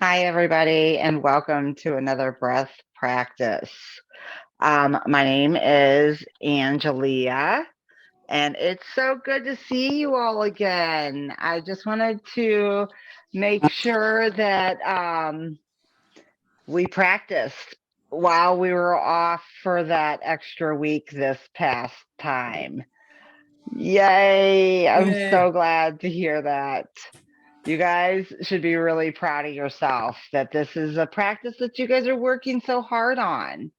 Hi, everybody, and welcome to another breath practice. My name is Angelia, and it's so good to see you all again. I just wanted to make sure that we practiced while we were off for that extra week this past time. Yay! I'm Yay. so glad to hear that. You guys should be really proud of yourself that this is a practice that you guys are working so hard on.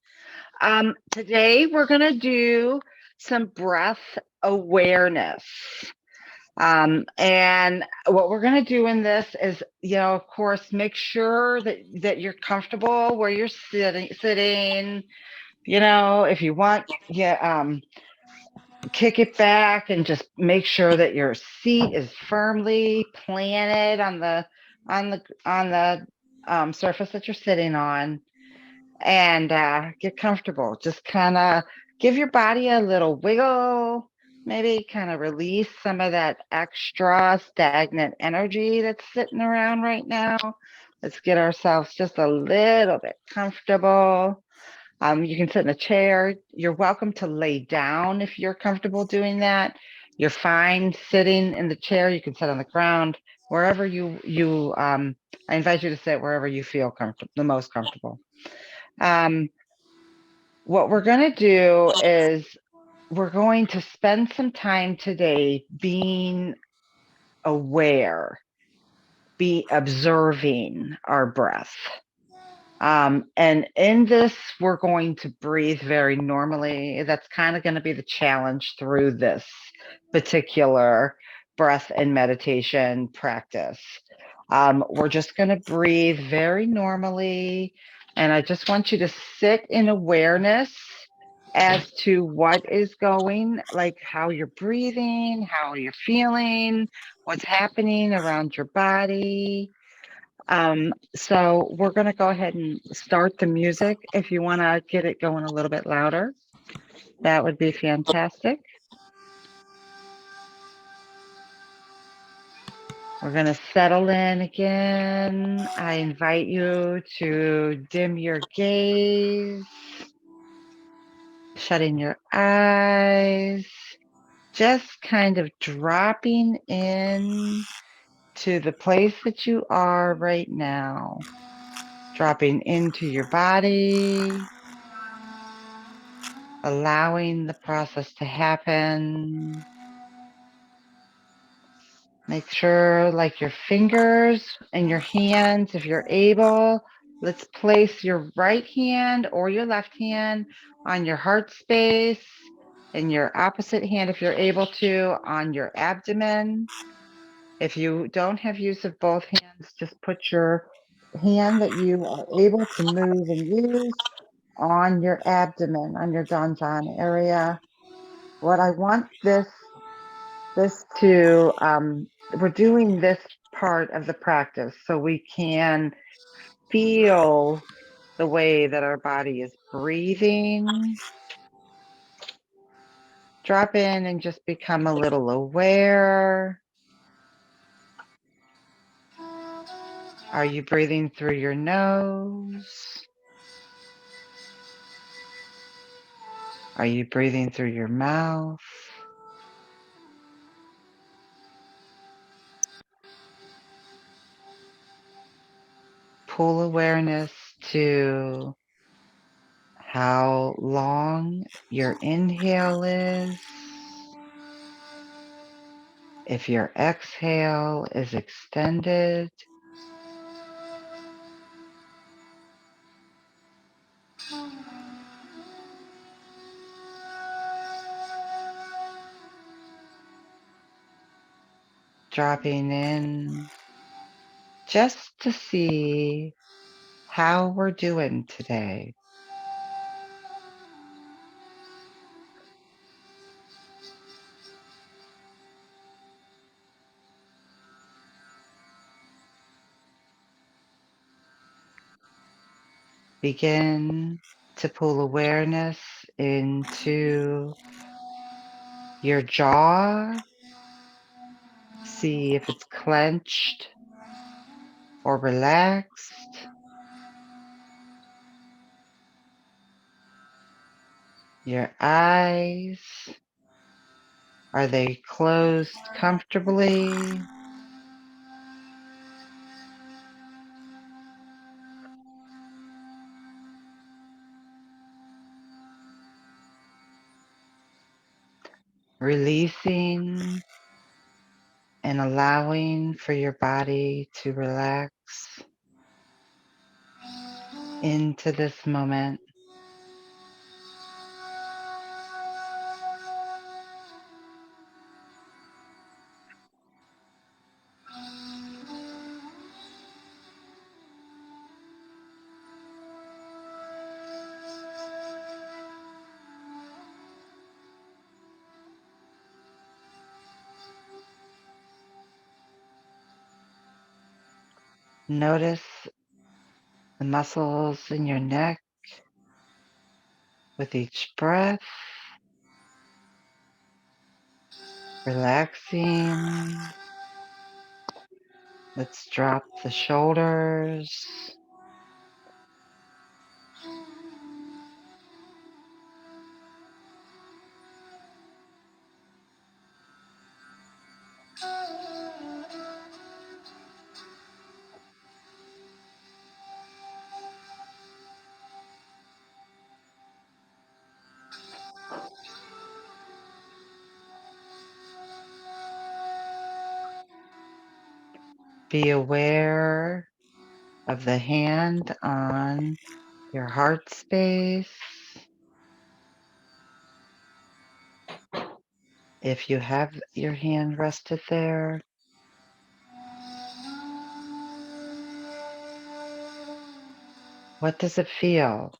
Today, we're going to do some breath awareness. And what we're going to do in this is, of course, make sure that you're comfortable where you're sitting. If you want, kick it back and just make sure that your seat is firmly planted on the surface that you're sitting on, and get comfortable. Just kind of give your body a little wiggle, maybe kind of release some of that extra stagnant energy that's sitting around right now. Let's get ourselves just a little bit comfortable. You can sit in a chair. You're welcome to lay down if you're comfortable doing that. You're fine sitting in the chair. You can sit on the ground, wherever I invite you to sit wherever you feel comfortable, the most comfortable. Um, what we're going to do is we're going to spend some time today being aware, be observing our breath. And in this, we're going to breathe very normally. That's kind of going to be the challenge through this particular breath and meditation practice. We're just going to breathe very normally. And I just want you to sit in awareness as to what is going, like how you're breathing, how you're feeling, what's happening around your body. So we're going to go ahead and start the music. If you want to get it going a little bit louder, that would be fantastic. We're going to settle in again. I invite you to dim your gaze, shutting your eyes, just kind of dropping in to the place that you are right now, dropping into your body, allowing the process to happen. Make sure, like your fingers and your hands, if you're able, let's place your right hand or your left hand on your heart space, and your opposite hand, if you're able to, on your abdomen. If you don't have use of both hands, just put your hand that you are able to move and use on your abdomen, on your donjon area. What I want this to we're doing this part of the practice so we can feel the way that our body is breathing. Drop in and just become a little aware. Are you breathing through your nose? Are you breathing through your mouth? Pull awareness to how long your inhale is. If your exhale is extended, dropping in just to see how we're doing today. Begin to pull awareness into your jaw. See if it's clenched or relaxed. Your eyes, are they closed comfortably? Releasing and allowing for your body to relax into this moment. Notice the muscles in your neck with each breath, relaxing. Let's drop the shoulders. Be aware of the hand on your heart space. If you have your hand rested there, what does it feel?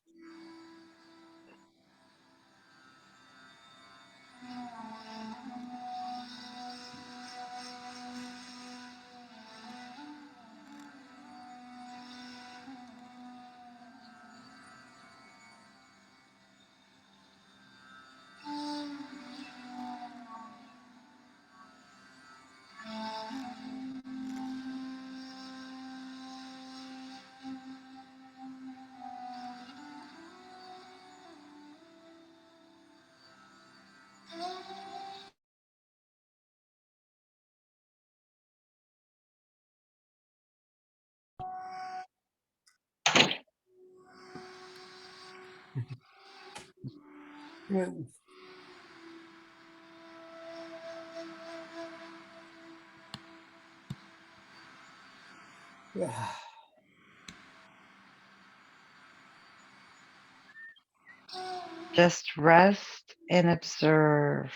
Just rest and observe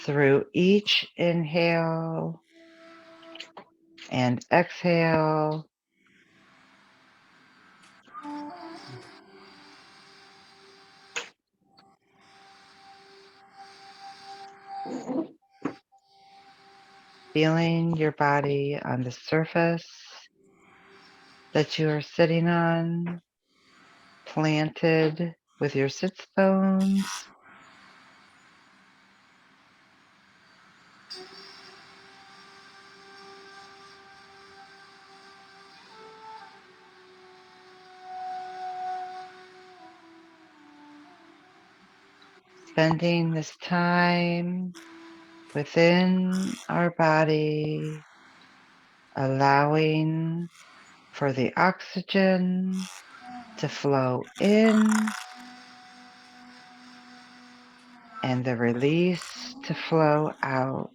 through each inhale and exhale. Feeling your body on the surface that you are sitting on, planted with your sits bones. Spending this time within our body, allowing for the oxygen to flow in and the release to flow out.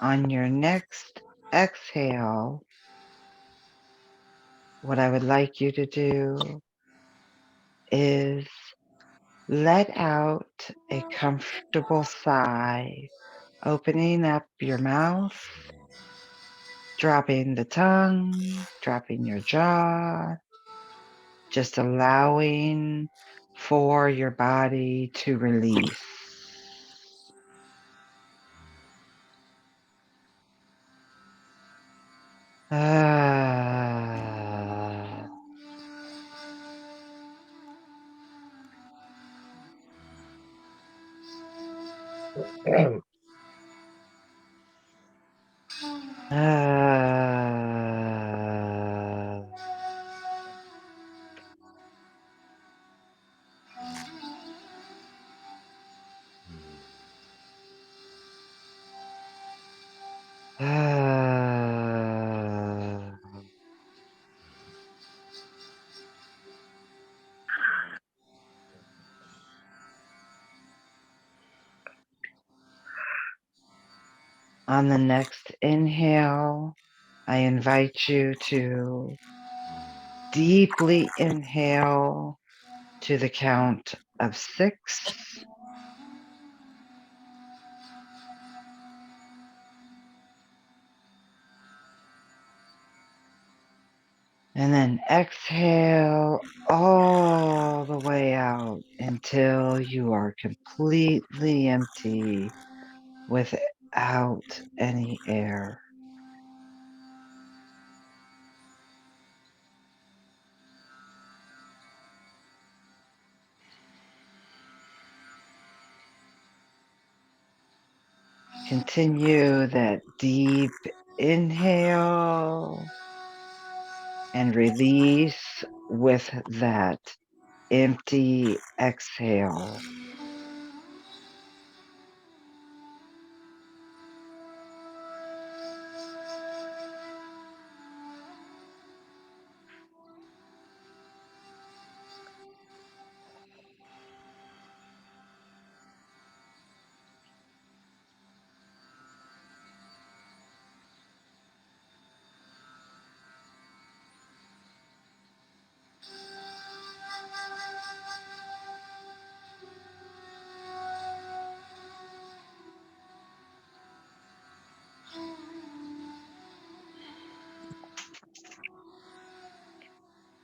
On your next exhale, what I would like you to do is let out a comfortable sigh, opening up your mouth, dropping the tongue, dropping your jaw, just allowing for your body to release. Ah. Ah. Ah. On the next inhale, I invite you to deeply inhale to the count of 6. And then exhale all the way out until you are completely empty without any air. Continue that deep inhale and release with that empty exhale.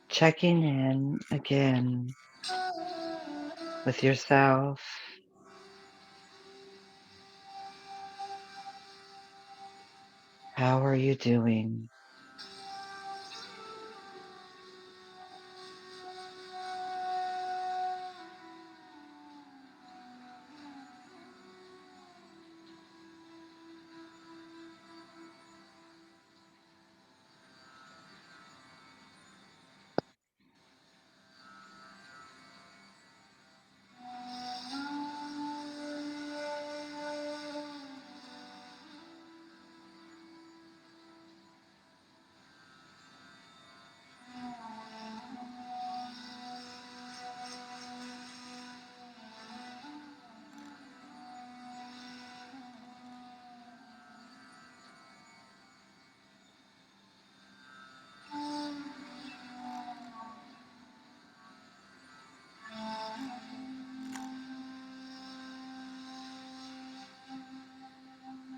Checking in again with yourself. How are you doing?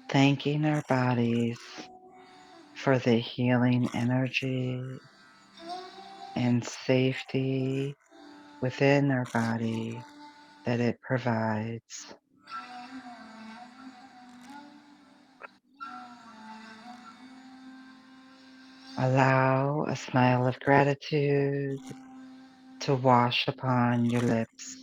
Thanking our bodies for the healing energy and safety within our body that it provides. Allow a smile of gratitude to wash upon your lips.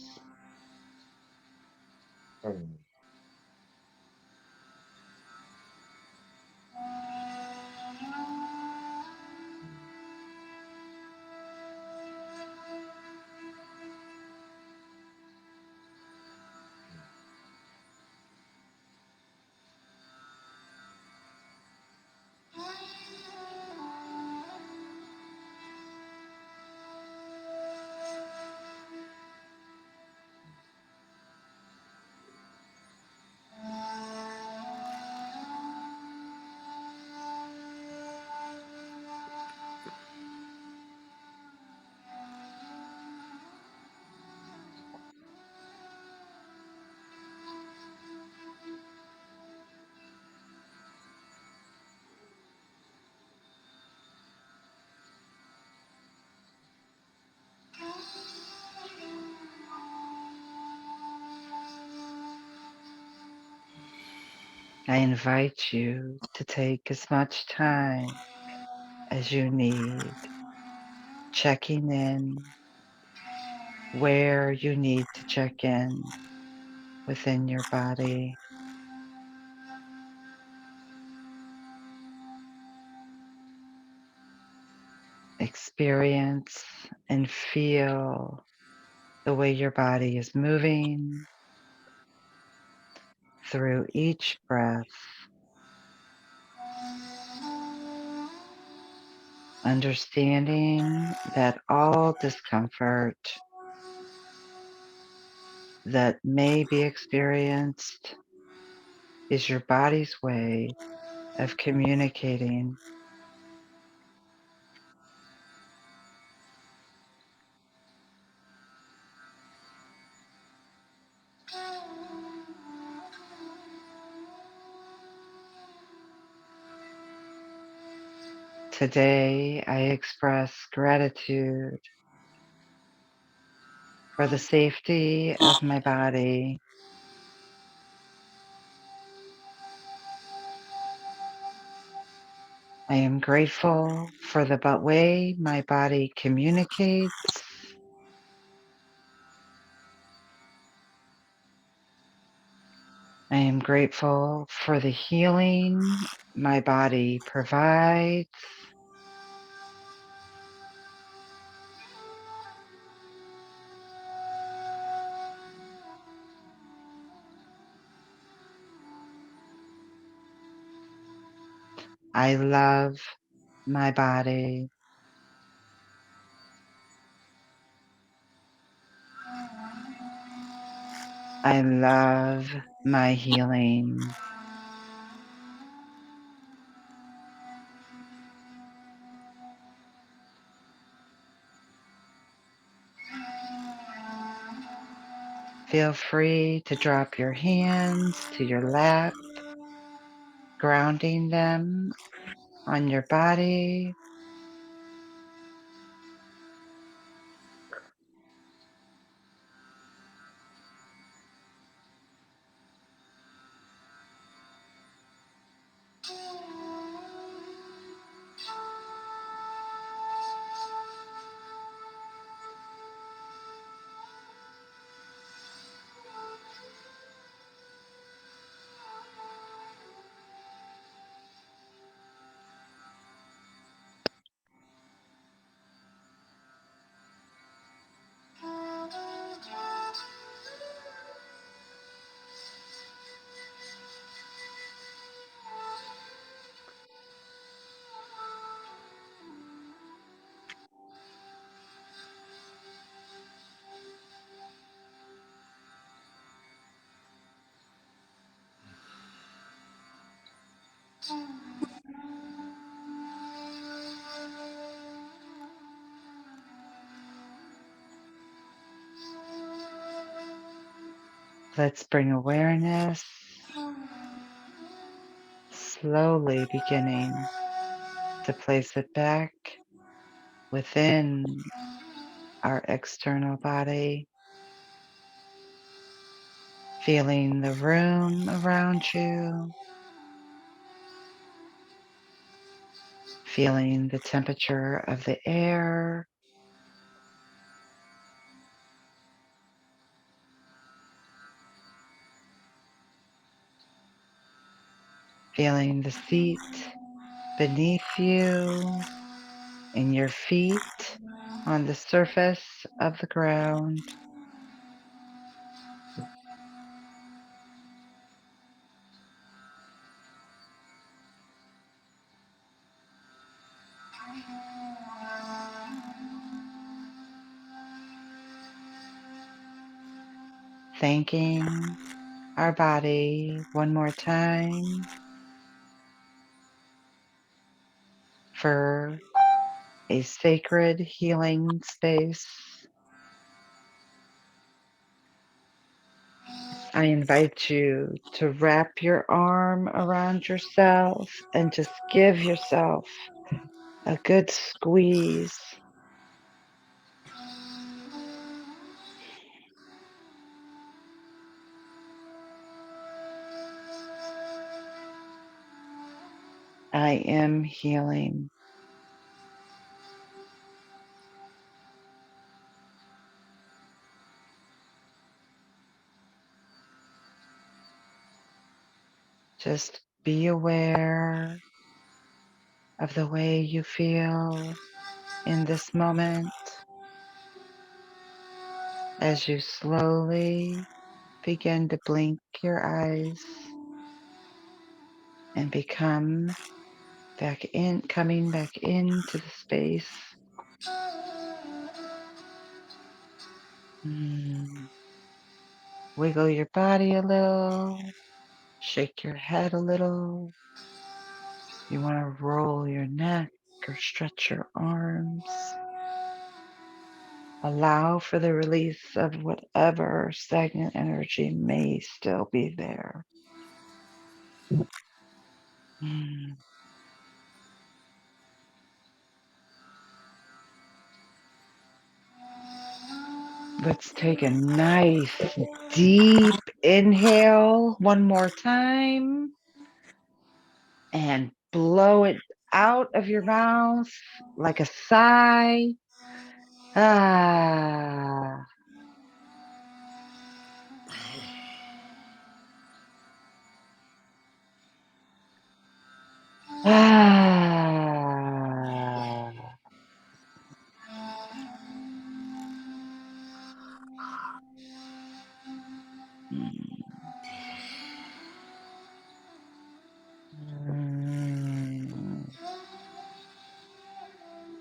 I invite you to take as much time as you need, checking in where you need to check in within your body. Experience and feel the way your body is moving through each breath, understanding that all discomfort that may be experienced is your body's way of communicating. Today, I express gratitude for the safety of my body. I am grateful for the way my body communicates. I am grateful for the healing my body provides. I love my body. I love my healing. Feel free to drop your hands to your lap, grounding them on your body. Let's bring awareness, slowly beginning to place it back within our external body, feeling the room around you, feeling the temperature of the air, feeling the seat beneath you and your feet on the surface of the ground. Thanking our body one more time for a sacred healing space. I invite you to wrap your arm around yourself and just give yourself a good squeeze. I am healing. Just be aware of the way you feel in this moment as you slowly begin to blink your eyes and coming back into the space. Wiggle your body a little, shake your head a little. You want to roll your neck or stretch your arms. Allow for the release of whatever stagnant energy may still be there. Let's take a nice deep inhale one more time and blow it out of your mouth like a sigh. Ah. Ah.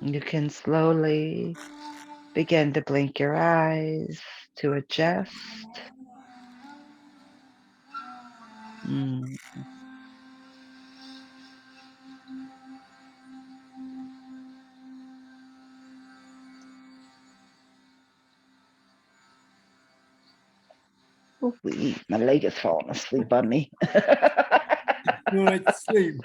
You can slowly begin to blink your eyes to adjust. Oh, my leg is falling asleep on me. Go right to sleep.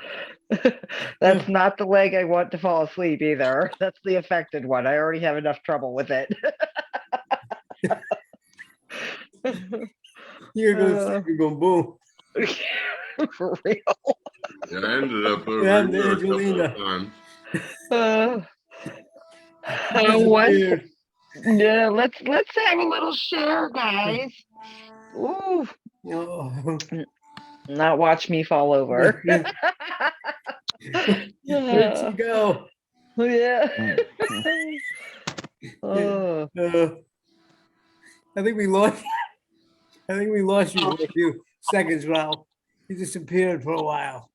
That's not the leg I want to fall asleep either. That's the affected one. I already have enough trouble with it. You're going to sleep, you're going boom. For real. Yeah, I ended up over here a couple of times. Yeah, let's have a little share, guys. Ooh. Oh. Not watch me fall over. Where'd she go? Yeah. I think we lost you for a few seconds, Ralph. You disappeared for a while.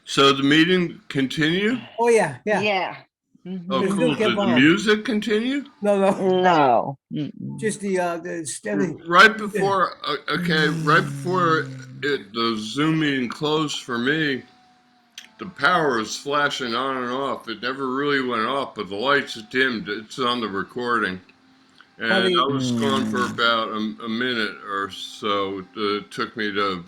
So the meeting continue? Oh yeah. Mm-hmm. Oh, cool. Did the music continue? No. Just the steady. Right before, right before the Zoom meeting closed for me, the power was flashing on and off. It never really went off, but the lights dimmed. It's on the recording. And I was gone for about a minute or so. It took me to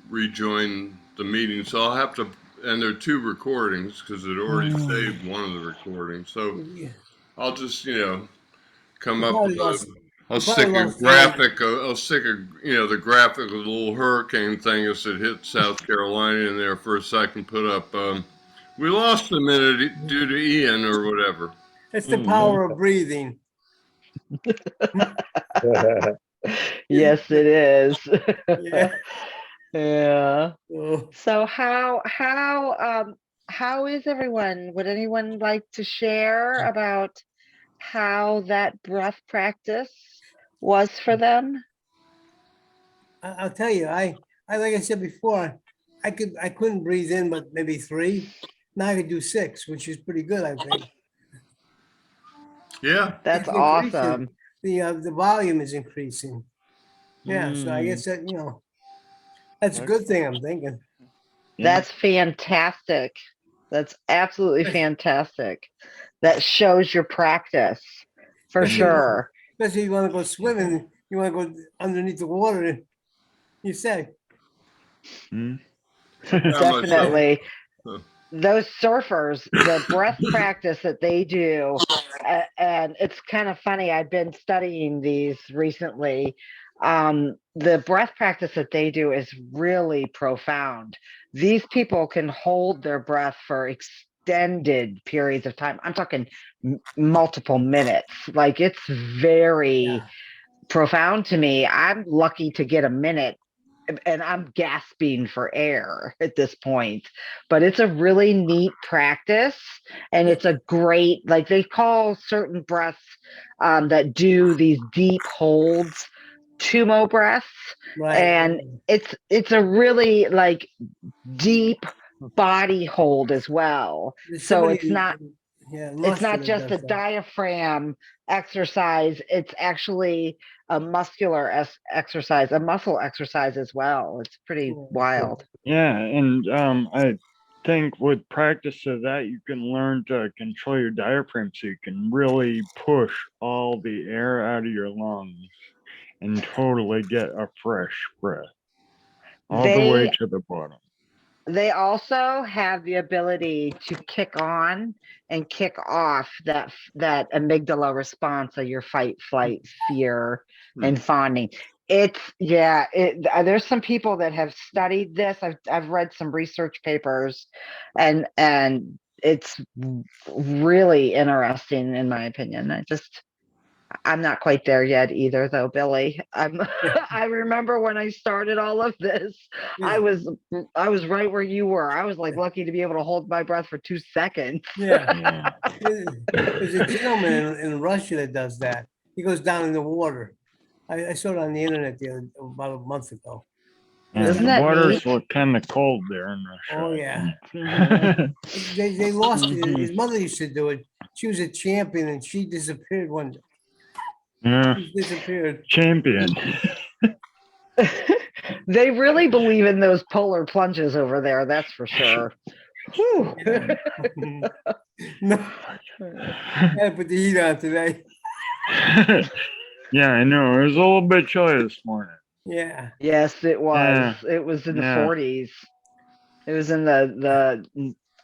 rejoin the meeting. So I'll have to, and there are two recordings because it already saved one of the recordings. So I'll just, come up with I'll stick a graphic, the graphic of the little hurricane thing as it hit South Carolina in there for a second, put up, we lost a minute due to Ian or whatever. It's the power of breathing. Yes, it is. Yeah. Yeah. So how is everyone? Would anyone like to share about how that breath practice was for them? I'll tell you, I like I said before, I couldn't breathe in but maybe 3. Now I could do 6, which is pretty good, I think. Yeah, that's awesome. The volume is increasing. Yeah, so I guess that that's a good thing. I'm thinking. That's fantastic. That's absolutely fantastic. That shows your practice for sure. Especially if you want to go swimming, you want to go underneath the water. You say. Definitely. Those surfers, the breath practice that they do, and it's kind of funny. I've been studying these recently. The breath practice that they do is really profound. These people can hold their breath for extended periods of time. I'm talking multiple minutes. Like it's very Yeah. profound to me. I'm lucky to get a minute and I'm gasping for air at this point. But it's a really neat practice, and it's a great, like they call certain breaths that do these deep holds tumo breaths, Right. and it's a really like deep body hold as well. There's So somebody, it's not yeah, in it's Russia not that just a does that. diaphragm exercise, it's actually a muscular exercise, a muscle exercise as well. It's pretty Yeah. wild. Yeah, and I think with practice of that, you can learn to control your diaphragm so you can really push all the air out of your lungs and totally get a fresh breath all the way They to the bottom. They also have the ability to kick on and kick off that amygdala response of your fight, flight, fear, and fawning. There's some people that have studied this. I've read some research papers, and it's really interesting in my opinion. I'm not quite there yet either, though, Billy. I remember when I started all of this, I There's- was I was right where you were. I was like lucky to be able to hold my breath for 2 seconds. Yeah. Yeah. There's a gentleman in Russia that does that. He goes down in the water. I saw it on the internet about a month ago. Yeah, Isn't the that waters neat? look kind of cold there in Russia. Oh I yeah. think. They lost it. Mhm. His mother used to do it. She was a champion and she disappeared one day. Yeah, She disappeared. champion. They really believe in those polar plunges over there, that's for sure. Whew. No, I had to put the heat on today. Yeah, I know. It was a little bit chilly this morning. Yeah. Yes, it was. Yeah. It was in the Yeah. 40s. It was in the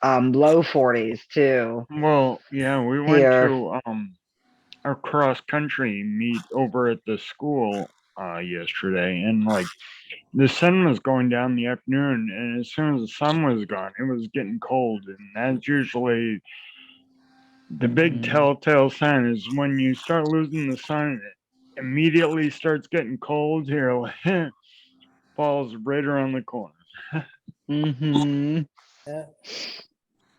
low 40s too. Well, yeah, we went Here. to a cross country meet over at the school yesterday, and like the sun was going down in the afternoon, and as soon as the sun was gone, it was getting cold, and that's usually the big telltale sign is when you start losing the sun, it immediately starts getting cold here, like, falls right around the corner. Mm-hmm. Yeah.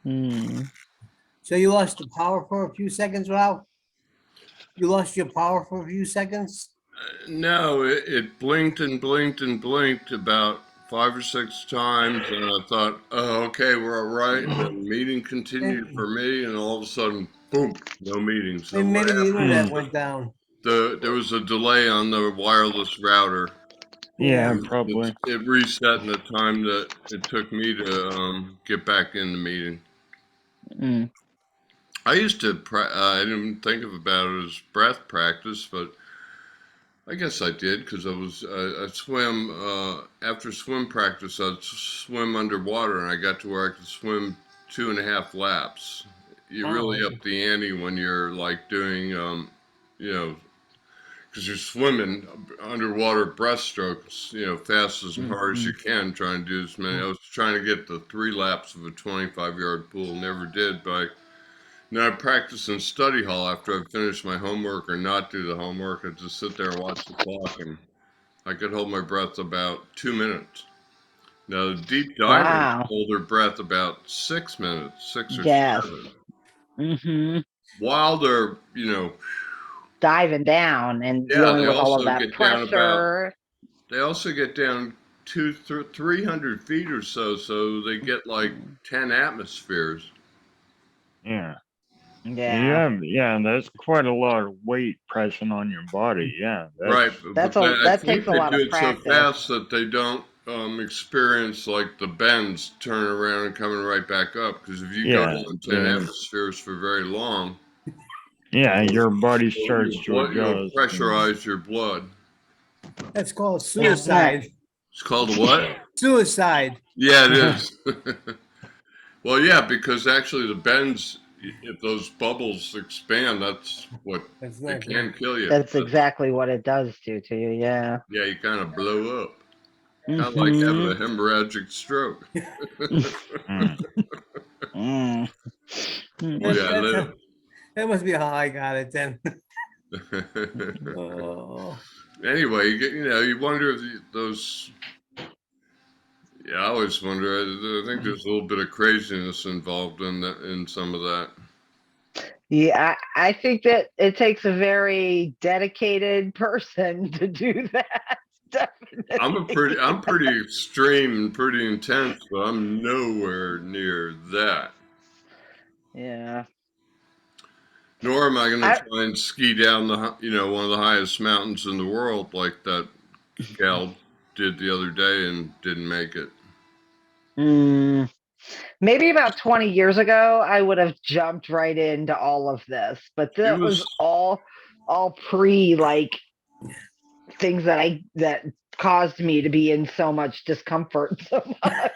Mm. So you lost the power for a few seconds, Ralph? You lost your power for a few seconds? No, it blinked and blinked and blinked about 5 or 6 times, and I thought, oh, okay, we're all right. And the meeting continued for me, and all of a sudden, boom, no meeting. So And what maybe the happened? internet went down. There was a delay on the wireless router. Yeah, Yeah. probably. It reset in the time that it took me to get back in the meeting. Mm. I used to, I didn't think about it as breath practice, but I guess I did because I swim, after swim practice, I'd swim underwater and I got to where I could swim 2.5 laps. You really Oh. up the ante when you're like doing, you know, because you're swimming underwater breaststrokes, fast as hard as you can, trying to do as many. I was trying to get the 3 laps of a 25-yard pool, never did, but I practice in study hall after I finish my homework or not do the homework. I just sit there and watch the clock, and I could hold my breath about 2 minutes. Now, the deep divers Wow. hold their breath about 6 minutes, 6 or Yes. 7, Mm-hmm. while they're, Diving down and yeah, dealing with all of that pressure. they also get down 300 feet or so they get like 10 atmospheres. Yeah. Yeah. Yeah, that's quite a lot of weight pressing on your body. Yeah, Right, That's but I that think takes a they lot do of it so practice. fast that they don't experience like the bends turning around and coming right back up. Because if you go Yeah, down 10 atmospheres for very long, yeah, your body your starts to blood, adjust. pressurize your blood. That's called Isn't that- suicide. It's called a what? Suicide. Yeah, it is. Well, yeah, because actually the bends if those bubbles expand, that's what That's it not can good. kill you. That's exactly what it does to you. Yeah. Yeah, you kind of blow up. Kind of like having Hmm. a hemorrhagic stroke. Mm. Mm. Boy, That, I that's live. that must be how I got it then. Oh, Anyway, you wonder if those. Yeah, I always wonder. I think there's a little bit of craziness involved in that, in some of that. Yeah, I think that it takes a very dedicated person to do that. Definitely. I'm pretty extreme and pretty intense, but I'm nowhere near that. Yeah. Nor am I going I to try and ski down one of the highest mountains in the world like that gal did the other day and didn't make it. mm, maybe about 20 years ago, I would have jumped right into all of this, but She that was was all pre like things that caused me to be in so much discomfort so much,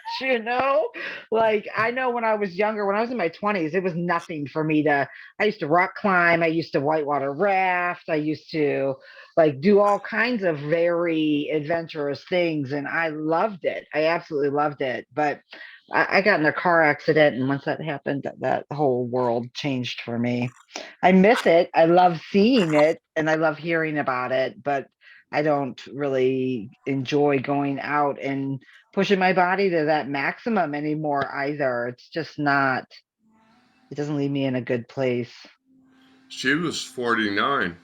like I know when I was younger, when I was in my 20s, it was nothing for me to I used to rock climb, I used to whitewater raft, I used to like do all kinds of very adventurous things, and I loved it. I absolutely loved it. But I got in a car accident, and once that happened, that whole world changed for me. I miss it, I love seeing it, and I love hearing about it, but I don't really enjoy going out and pushing my body to that maximum anymore either. It's just not, it doesn't leave me in a good place. she was 49.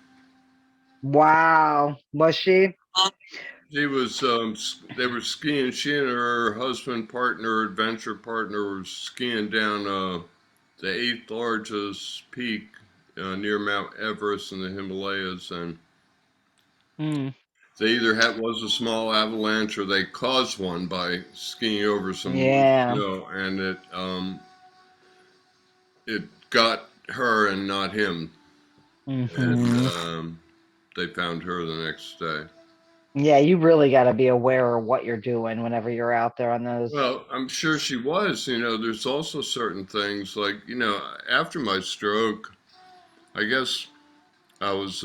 Wow. Was she? She was they were skiing. She and her husband partner, adventure partner, were skiing down the eighth largest peak near Mount Everest in the Himalayas, and Mm, they either had was a small avalanche or they caused one by skiing over some loose yeah. snow, and it got her and not him, and Hmm. they found her the next day. Yeah, you really got to be aware of what you're doing whenever you're out there on those. Well, I'm sure she was. There's also certain things like after my stroke, I guess I was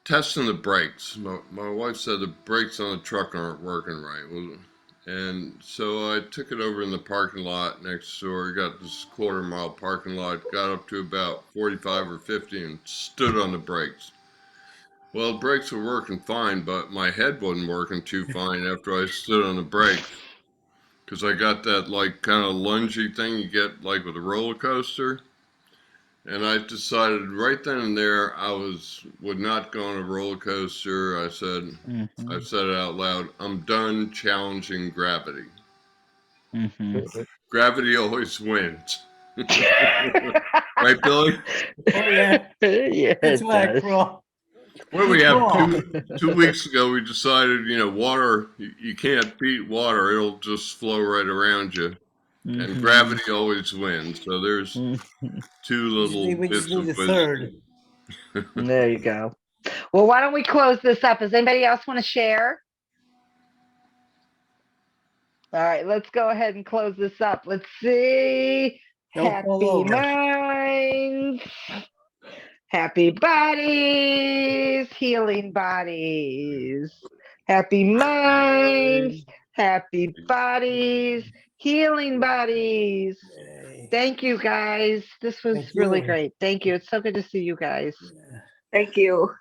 testing the brakes. My wife said the brakes on the truck aren't working right. Well, and so I took it over in the parking lot next door. Got this quarter-mile parking lot, got up to about 45 or 50 and stood on the brakes. Well, the brakes were working fine, but my head wasn't working too fine after I stood on the brakes. Because I got that like kind of lungy thing you get like with a roller coaster. And I decided right then and there would not go on a roller coaster. I Hmm. said it out loud. I'm done challenging gravity. Hmm. Gravity always wins. Right, Billy? oh yeah, Yeah, that's it why I does. crawl. What do I we have? crawl. 2 weeks ago, we decided, water, you can't beat water. It'll just flow right around you. And Hmm. gravity always wins. So there's Hmm. two little We just bits need of a third. wisdom. There you go. Well, why don't we close this up? Does anybody else want to share? All right, let's go ahead and close this up. Let's see. Don't fall Happy over. minds, happy bodies, healing bodies. Happy minds, happy bodies, healing bodies. Yay. Thank you guys. This was Thank really you. great. Thank you. It's so good to see you guys. Yeah. Thank you.